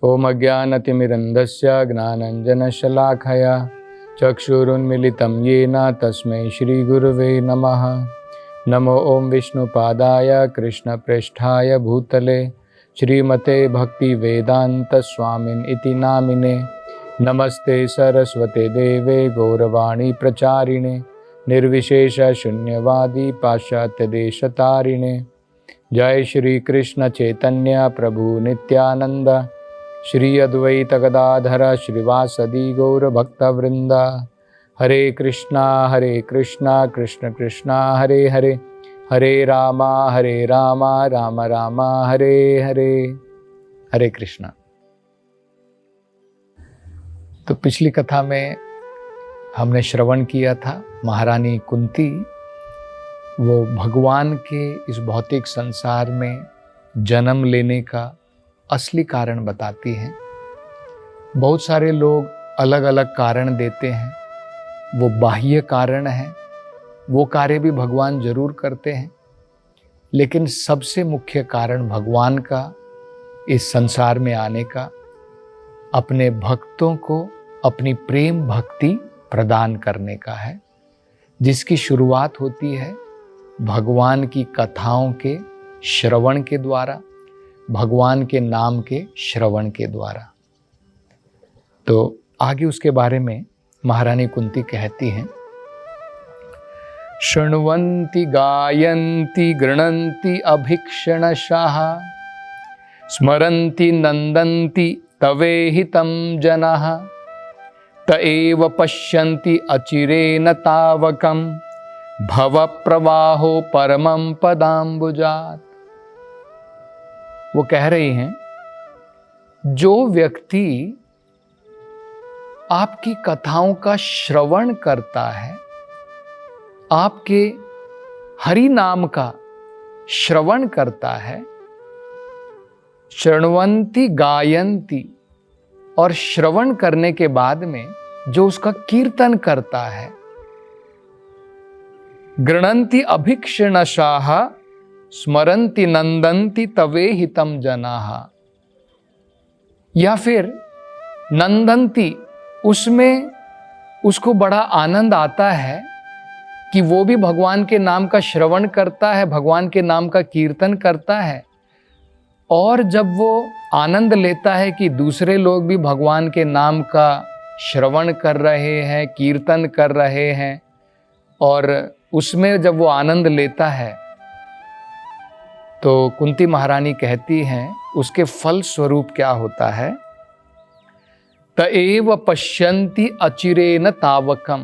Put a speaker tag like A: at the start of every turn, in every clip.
A: ओम अज्ञानतिमिरन्धस्य ज्ञानाञ्जनशलाखया चक्षुरुन्मीलितं येन तस्मै श्रीगुरुवे नमः। नमो ओम विष्णुपादाय कृष्णप्रेष्ठाय भूतले श्रीमते भक्तिवेदान्तस्वामिन् इति नामिने। नमस्ते सरस्वते देवे गौरवाणी प्रचारिणे निर्विशेष शून्यवादी पाश्चात्यदेशतारिणे। जय श्री कृष्ण चैतन्य प्रभु नित्यानंद श्री अद्वैत गदाधर श्रीवासदि गौर भक्तवृंद। हरे कृष्णा कृष्ण कृष्णा हरे हरे, हरे रामा राम राम हरे हरे। हरे कृष्णा। तो पिछली कथा में हमने श्रवण किया था महारानी कुंती वो भगवान के इस भौतिक संसार में जन्म लेने का असली कारण बताती हैं। बहुत सारे लोग अलग अलग कारण देते हैं, वो बाह्य कारण है, वो कार्य भी भगवान जरूर करते हैं, लेकिन सबसे मुख्य कारण भगवान का इस संसार में आने का अपने भक्तों को अपनी प्रेम भक्ति प्रदान करने का है, जिसकी शुरुआत होती है भगवान की कथाओं के श्रवण के द्वारा, भगवान के नाम के श्रवण के द्वारा। तो आगे उसके बारे में महारानी कुंती कहती हैं, शृण्वन्ति गायन्ति गृणन्ति अभीक्षणशाः स्मरन्ति नन्दन्ति तवेहितं जनाः त एव पश्यन्ति अचिरेण तावकं भवप्रवाहो परमं पदाम्बुजात्। वो कह रही हैं, जो व्यक्ति आपकी कथाओं का श्रवण करता है, आपके हरि नाम का श्रवण करता है, शृण्वन्ति गायन्ति, और श्रवण करने के बाद में जो उसका कीर्तन करता है, गृणन्ति अभीक्षणशाः स्मरन्ति नन्दन्ति तवे हितं जनाः, या फिर नन्दन्ति, उसमें उसको बड़ा आनंद आता है कि वो भी भगवान के नाम का श्रवण करता है, भगवान के नाम का कीर्तन करता है, और जब वो आनंद लेता है कि दूसरे लोग भी भगवान के नाम का श्रवण कर रहे हैं, कीर्तन कर रहे हैं, और उसमें जब वो आनंद लेता है तो कुंती महारानी कहती हैं उसके फल स्वरूप क्या होता है, त एव पश्यन्ति अचिरेण तावकम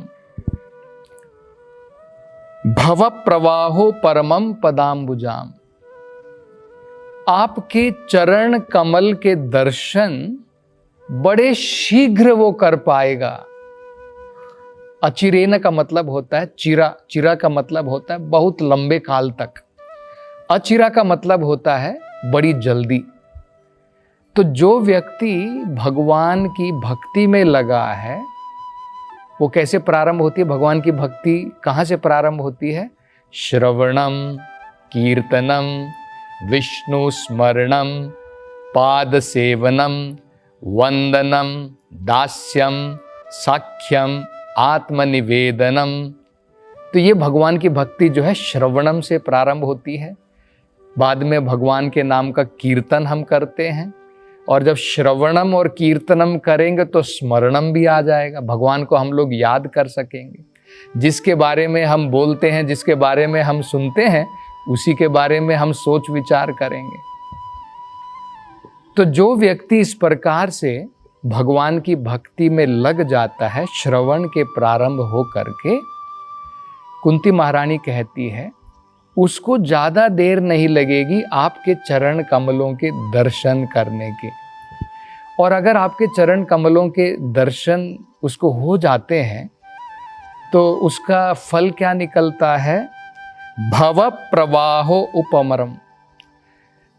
A: भव प्रवाहो परमं पदाम्बुजाम। आपके चरण कमल के दर्शन बड़े शीघ्र वो कर पाएगा। अचिरेण का मतलब होता है चिरा, चिरा का मतलब होता है बहुत लंबे काल तक, अचिरा का मतलब होता है बड़ी जल्दी। तो जो व्यक्ति भगवान की भक्ति में लगा है, वो कैसे प्रारंभ होती है? भगवान की भक्ति कहाँ से प्रारंभ होती है? श्रवणम, कीर्तनम, विष्णु स्मरणम, पाद सेवनम, वंदनम, दास्यम, साख्यम, आत्मनिवेदनम। तो ये भगवान की भक्ति जो है श्रवणम से प्रारंभ होती है। बाद में भगवान के नाम का कीर्तन हम करते हैं, और जब श्रवणम और कीर्तनम करेंगे तो स्मरणम भी आ जाएगा, भगवान को हम लोग याद कर सकेंगे। जिसके बारे में हम बोलते हैं, जिसके बारे में हम सुनते हैं, उसी के बारे में हम सोच विचार करेंगे। तो जो व्यक्ति इस प्रकार से भगवान की भक्ति में लग जाता है श्रवण के प्रारंभ हो करके, कुंती महारानी कहती है उसको ज्यादा देर नहीं लगेगी आपके चरण कमलों के दर्शन करने के। और अगर आपके चरण कमलों के दर्शन उसको हो जाते हैं तो उसका फल क्या निकलता है? भव प्रवाहो उपमरम।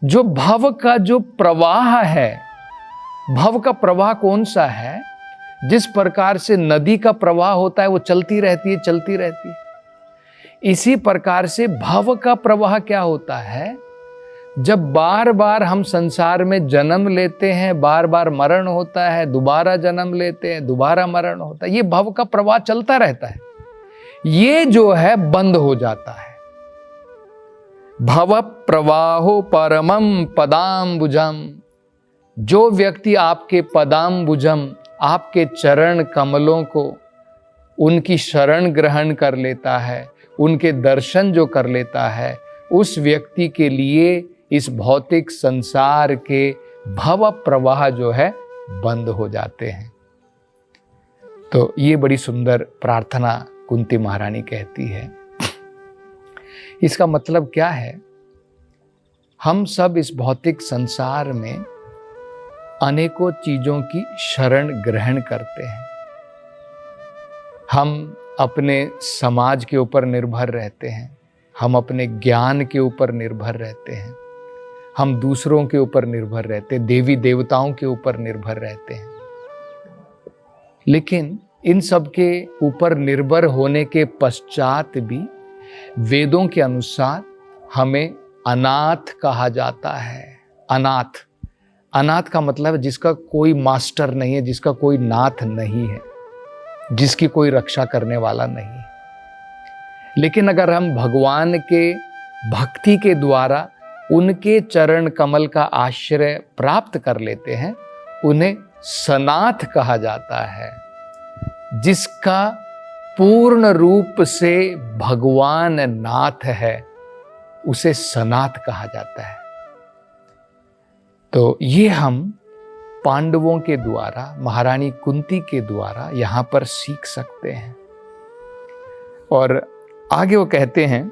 A: जो भव का जो प्रवाह है, भव का प्रवाह कौन सा है? जिस प्रकार से नदी का प्रवाह होता है, वो चलती रहती है, चलती रहती है। इसी प्रकार से भव का प्रवाह क्या होता है? जब बार बार हम संसार में जन्म लेते हैं, बार बार मरण होता है, दोबारा जन्म लेते हैं, दोबारा मरण होता है, ये भव का प्रवाह चलता रहता है, ये जो है बंद हो जाता है। भव प्रवाहो परमम पदाम्बुजम, जो व्यक्ति आपके पदाम्बुजम, आपके चरण कमलों को, उनकी शरण ग्रहण कर लेता है, उनके दर्शन जो कर लेता है, उस व्यक्ति के लिए इस भौतिक संसार के भव प्रवाह जो है बंद हो जाते हैं। तो ये बड़ी सुंदर प्रार्थना कुंती महारानी कहती है। इसका मतलब क्या है? हम सब इस भौतिक संसार में अनेकों चीजों की शरण ग्रहण करते हैं। हम अपने समाज के ऊपर निर्भर रहते हैं, हम अपने ज्ञान के ऊपर निर्भर रहते हैं, हम दूसरों के ऊपर निर्भर रहते हैं, देवी देवताओं के ऊपर निर्भर रहते हैं। लेकिन इन सब के ऊपर निर्भर होने के पश्चात भी वेदों के अनुसार हमें अनाथ कहा जाता है। अनाथ, अनाथ का मतलब जिसका कोई मास्टर नहीं है, जिसका कोई नाथ नहीं है, जिसकी कोई रक्षा करने वाला नहीं है। लेकिन अगर हम भगवान के भक्ति के द्वारा उनके चरण कमल का आश्रय प्राप्त कर लेते हैं, उन्हें सनाथ कहा जाता है। जिसका पूर्ण रूप से भगवान नाथ है, उसे सनाथ कहा जाता है। तो ये हम पांडवों के द्वारा, महारानी कुंती के द्वारा यहां पर सीख सकते हैं। और आगे वो कहते हैं,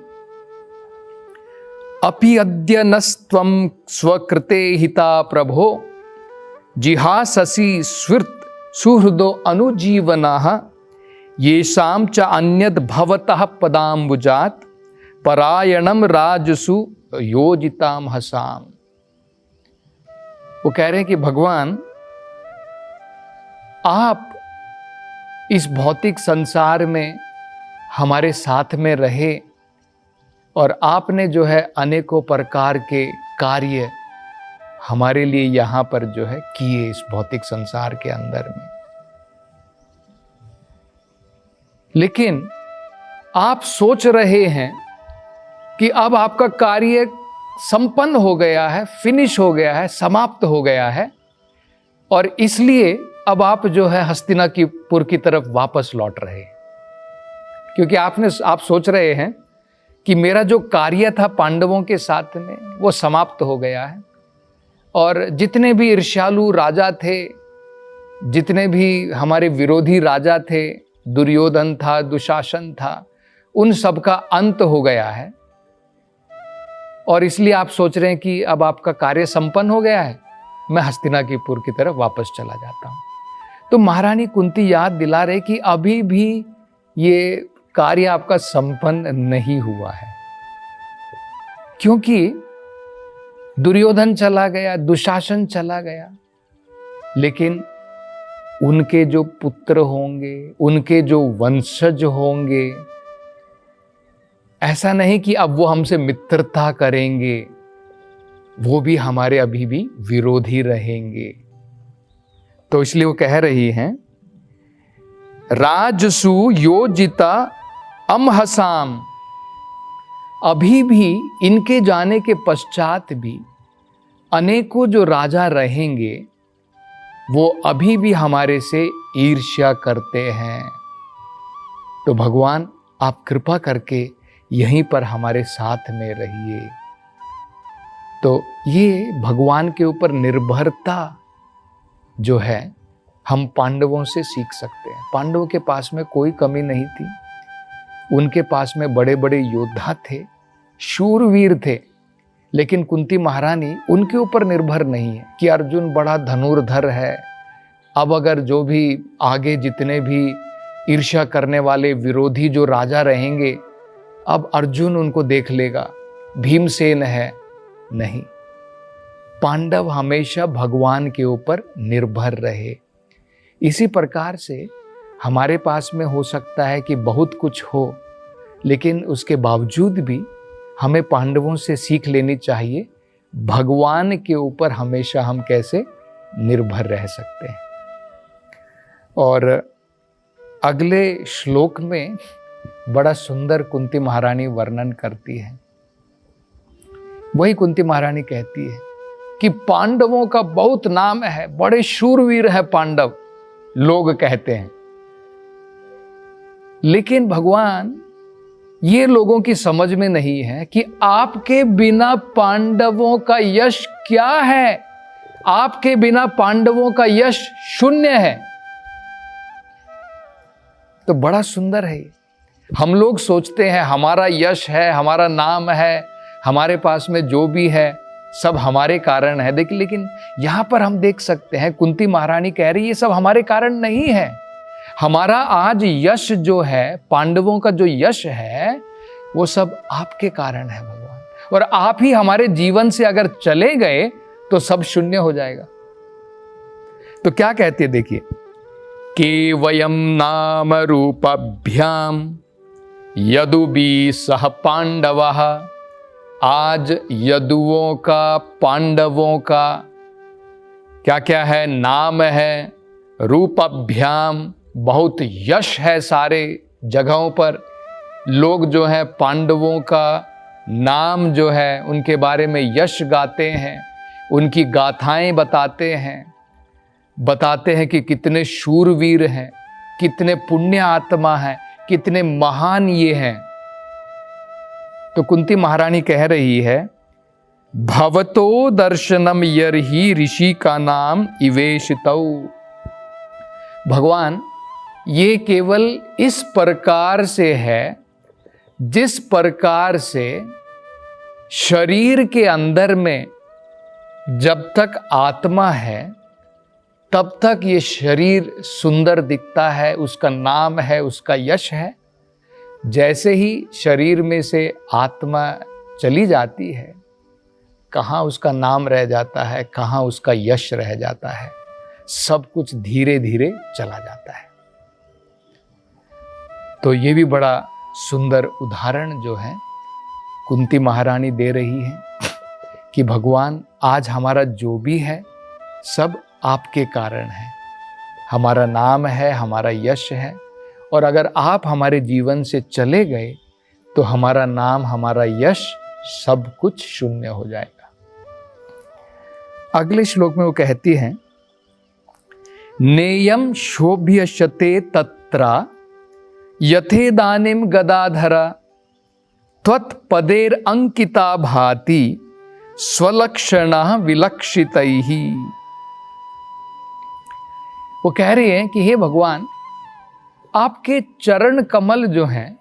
A: अपि अद्य नस्त्वं स्वकृते हिता प्रभो जिहाससि सुहृदो अनुजीवनाः येषां च अन्यद् भवतः पदाम्बुजात् परायणम राजसु योजिताम हसाम। वो कह रहे हैं कि भगवान, आप इस भौतिक संसार में हमारे साथ में रहे और आपने जो है अनेकों प्रकार के कार्य हमारे लिए यहाँ पर जो है किए इस भौतिक संसार के अंदर में। लेकिन आप सोच रहे हैं कि अब आपका कार्य संपन्न हो गया है, फिनिश हो गया है, समाप्त हो गया है, और इसलिए अब आप जो है हस्तिनापुर की तरफ वापस लौट रहे हैं। क्योंकि आप सोच रहे हैं कि मेरा जो कार्य था पांडवों के साथ में वो समाप्त हो गया है, और जितने भी ईर्ष्यालु राजा थे, जितने भी हमारे विरोधी राजा थे, दुर्योधन था, दुशासन था, उन सब का अंत हो गया है, और इसलिए आप सोच रहे हैं कि अब आपका कार्य संपन्न हो गया है, मैं हस्तिनापुर की तरफ वापस चला जाता हूं। तो महारानी कुंती याद दिला रहे कि अभी भी ये कार्य आपका संपन्न नहीं हुआ है, क्योंकि दुर्योधन चला गया, दुशासन चला गया, लेकिन उनके जो पुत्र होंगे, उनके जो वंशज होंगे, ऐसा नहीं कि अब वो हमसे मित्रता करेंगे, वो भी हमारे अभी भी विरोधी रहेंगे। तो इसलिए वो कह रही हैं, राजसु योजिता अमहसाम, अभी भी इनके जाने के पश्चात भी अनेकों जो राजा रहेंगे वो अभी भी हमारे से ईर्ष्या करते हैं। तो भगवान, आप कृपा करके यहीं पर हमारे साथ में रहिए। तो ये भगवान के ऊपर निर्भरता जो है हम पांडवों से सीख सकते हैं। पांडवों के पास में कोई कमी नहीं थी, उनके पास में बड़े बड़े योद्धा थे, शूरवीर थे, लेकिन कुंती महारानी उनके ऊपर निर्भर नहीं है कि अर्जुन बड़ा धनुर्धर है, अब अगर जो भी आगे जितने भी ईर्ष्या करने वाले विरोधी जो राजा रहेंगे, अब अर्जुन उनको देख लेगा, भीमसेन है। नहीं, पांडव हमेशा भगवान के ऊपर निर्भर रहे। इसी प्रकार से हमारे पास में हो सकता है कि बहुत कुछ हो, लेकिन उसके बावजूद भी हमें पांडवों से सीख लेनी चाहिए, भगवान के ऊपर हमेशा हम कैसे निर्भर रह सकते हैं। और अगले श्लोक में बड़ा सुंदर कुंती महारानी वर्णन करती है। वही कुंती महारानी कहती है कि पांडवों का बहुत नाम है, बड़े शूरवीर है पांडव, लोग कहते हैं। लेकिन भगवान, ये लोगों की समझ में नहीं है कि आपके बिना पांडवों का यश क्या है। आपके बिना पांडवों का यश शून्य है। तो बड़ा सुंदर है। हम लोग सोचते हैं हमारा यश है, हमारा नाम है, हमारे पास में जो भी है सब हमारे कारण है। देखिए, लेकिन यहां पर हम देख सकते हैं कुंती महारानी कह रही है ये सब हमारे कारण नहीं है। हमारा आज यश जो है, पांडवों का जो यश है, वो सब आपके कारण है भगवान। और आप ही हमारे जीवन से अगर चले गए तो सब शून्य हो जाएगा। तो क्या कहते हैं, देखिए, कि वयम नाम रूपाभ्याम यदुबी सह पांडवः। आज यदुओं का, पांडवों का क्या क्या है, नाम है। रूपाभ्याम, बहुत यश है, सारे जगहों पर लोग जो है पांडवों का नाम जो है, उनके बारे में यश गाते हैं, उनकी गाथाएं बताते हैं कि कितने शूरवीर हैं, कितने पुण्य आत्मा हैं, कितने महान ये हैं। तो कुंती महारानी कह रही है, भवतो दर्शनम यर्हि ऋषि का नाम इवेशितौ। भगवान, ये केवल इस प्रकार से है जिस प्रकार से शरीर के अंदर में जब तक आत्मा है तब तक ये शरीर सुंदर दिखता है, उसका नाम है, उसका यश है। जैसे ही शरीर में से आत्मा चली जाती है, कहाँ उसका नाम रह जाता है, कहाँ उसका यश रह जाता है, सब कुछ धीरे धीरे चला जाता है। तो ये भी बड़ा सुंदर उदाहरण जो है कुंती महारानी दे रही है कि भगवान, आज हमारा जो भी है सब आपके कारण है। हमारा नाम है, हमारा यश है, और अगर आप हमारे जीवन से चले गए तो हमारा नाम, हमारा यश, सब कुछ शून्य हो जाएगा। अगले श्लोक में वो कहती हैं, नेयम शोभ्यशते तत्रा यथेदानिम गदाधरा त्वत्पदेर अंकिता भाति स्वलक्षणः विलक्षितैः। वो कह रहे हैं कि हे भगवान, आपके चरण कमल जो हैं,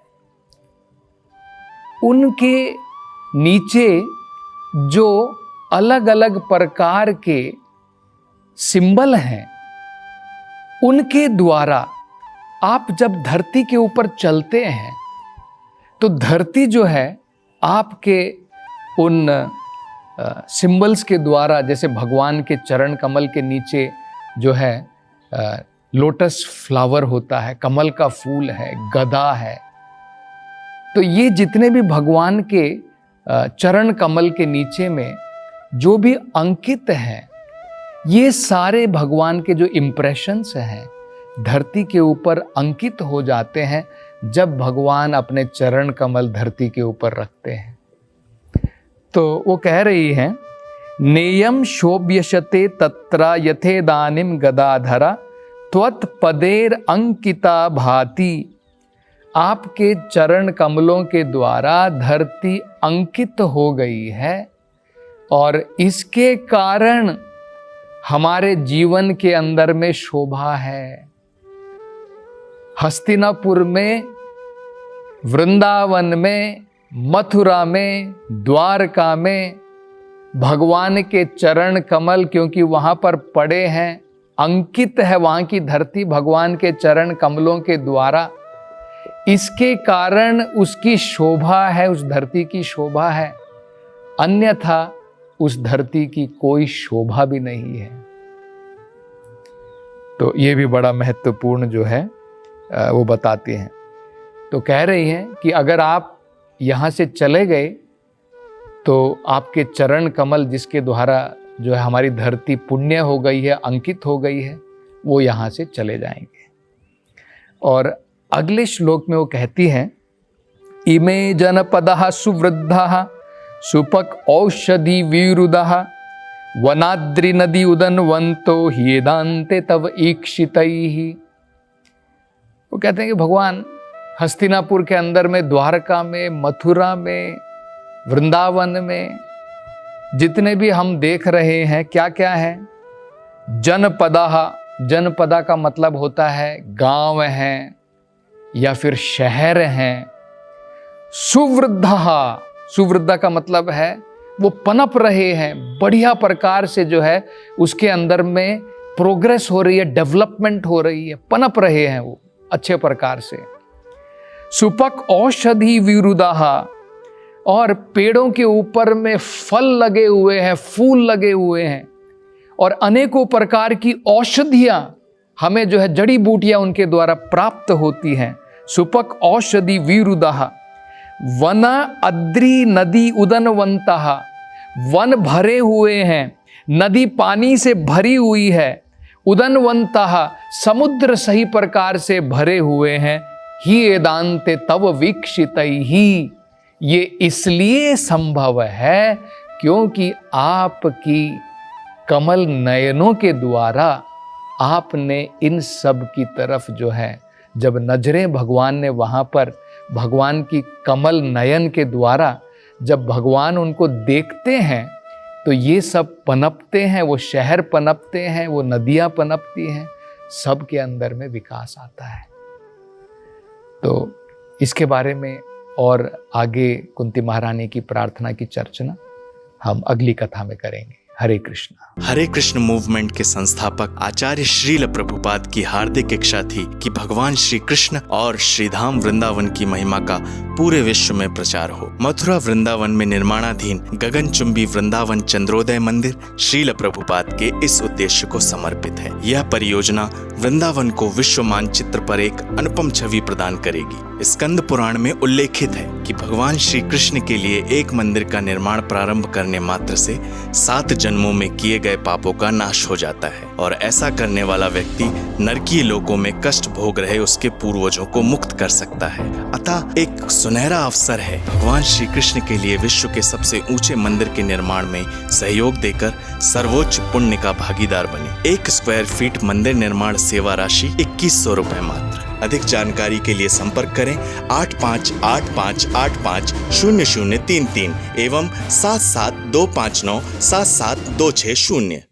A: उनके नीचे जो अलग अलग प्रकार के सिंबल हैं, उनके द्वारा आप जब धरती के ऊपर चलते हैं तो धरती जो है आपके उन सिंबल्स के द्वारा, जैसे भगवान के चरण कमल के नीचे जो है लोटस फ्लावर होता है, कमल का फूल है, गदा है, तो ये जितने भी भगवान के चरण कमल के नीचे में जो भी अंकित हैं, ये सारे भगवान के जो इम्प्रेशंस हैं धरती के ऊपर अंकित हो जाते हैं जब भगवान अपने चरण कमल धरती के ऊपर रखते हैं। तो वो कह रही हैं, नेयम शोभ्यशते तत्रा यथेदानिम गदाधरा त्वत्पदेर अंकिता भाति। आपके चरण कमलों के द्वारा धरती अंकित हो गई है और इसके कारण हमारे जीवन के अंदर में शोभा है। हस्तिनापुर में, वृंदावन में, मथुरा में, द्वारका में भगवान के चरण कमल क्योंकि वहाँ पर पड़े हैं, अंकित है वहाँ की धरती भगवान के चरण कमलों के द्वारा, इसके कारण उसकी शोभा है, उस धरती की शोभा है। अन्यथा उस धरती की कोई शोभा भी नहीं है। तो ये भी बड़ा महत्वपूर्ण जो है वो बताते हैं। तो कह रही हैं कि अगर आप यहाँ से चले गए तो आपके चरण कमल जिसके द्वारा जो है हमारी धरती पुण्य हो गई है, अंकित हो गई है, वो यहाँ से चले जाएंगे। और अगले श्लोक में वो कहती हैं, इमे जनपदः सुवृद्धः सुपक औषधि विरुदः वनाद्रि नदी उदन्वन्तो ह्येदान्ते तव ईक्षितैः। वो कहते हैं कि भगवान हस्तिनापुर के अंदर में, द्वारका में, मथुरा में, वृंदावन में जितने भी हम देख रहे हैं, क्या क्या है? जनपदा, जनपदा का मतलब होता है गांव हैं या फिर शहर हैं। सुवृद्धा, सुवृद्धा का मतलब है वो पनप रहे हैं, बढ़िया प्रकार से जो है उसके अंदर में प्रोग्रेस हो रही है, डेवलपमेंट हो रही है, पनप रहे हैं वो अच्छे प्रकार से। सुपक औषधि विरुदाहा, और पेड़ों के ऊपर में फल लगे हुए हैं, फूल लगे हुए हैं, और अनेकों प्रकार की औषधियां हमें जो है जड़ी बूटियां उनके द्वारा प्राप्त होती हैं। सुपक औषधि विरुदाहा वन अद्रि नदी उदनवंतः, वन भरे हुए हैं, नदी पानी से भरी हुई है। उदनवंतः, समुद्र सही प्रकार से भरे हुए हैं। ही एदांते तव वीक्षितैहि, ये इसलिए संभव है क्योंकि आपकी कमल नयनों के द्वारा आपने इन सब की तरफ जो है, जब नजरें भगवान ने वहाँ पर भगवान की कमल नयन के द्वारा जब भगवान उनको देखते हैं तो ये सब पनपते हैं, वो शहर पनपते हैं, वो नदियाँ पनपती हैं, सब के अंदर में विकास आता है। तो इसके बारे में और आगे कुंती महारानी की प्रार्थना की चर्चा हम अगली कथा में करेंगे। हरे कृष्ण।
B: हरे कृष्ण मूवमेंट के संस्थापक आचार्य श्रील प्रभुपाद की हार्दिक इच्छा थी कि भगवान श्री कृष्ण और श्रीधाम वृंदावन की महिमा का पूरे विश्व में प्रचार हो। मथुरा वृंदावन में निर्माणाधीन गगनचुंबी वृंदावन चंद्रोदय मंदिर श्रील प्रभुपाद के इस उद्देश्य को समर्पित है। यह परियोजना वृंदावन को विश्व मानचित्र पर एक अनुपम छवि प्रदान करेगी। स्कंद पुराण में उल्लेखित है कि भगवान श्री कृष्ण के लिए एक मंदिर का निर्माण प्रारंभ करने मात्र से 7 जन्मों में किए गए पापों का नाश हो जाता है, और ऐसा करने वाला व्यक्ति नरकीय लोकों में कष्ट भोग रहे उसके पूर्वजों को मुक्त कर सकता है। अतः एक सुनहरा अवसर है भगवान श्री कृष्ण के लिए विश्व के सबसे ऊंचे मंदिर के निर्माण में सहयोग देकर सर्वोच्च पुण्य का भागीदार बने। 1 स्क्वायर फीट मंदिर निर्माण सेवा राशि 2100 रुपए मात्र। अधिक जानकारी के लिए संपर्क करें 8585850033 एवं 772597726 0।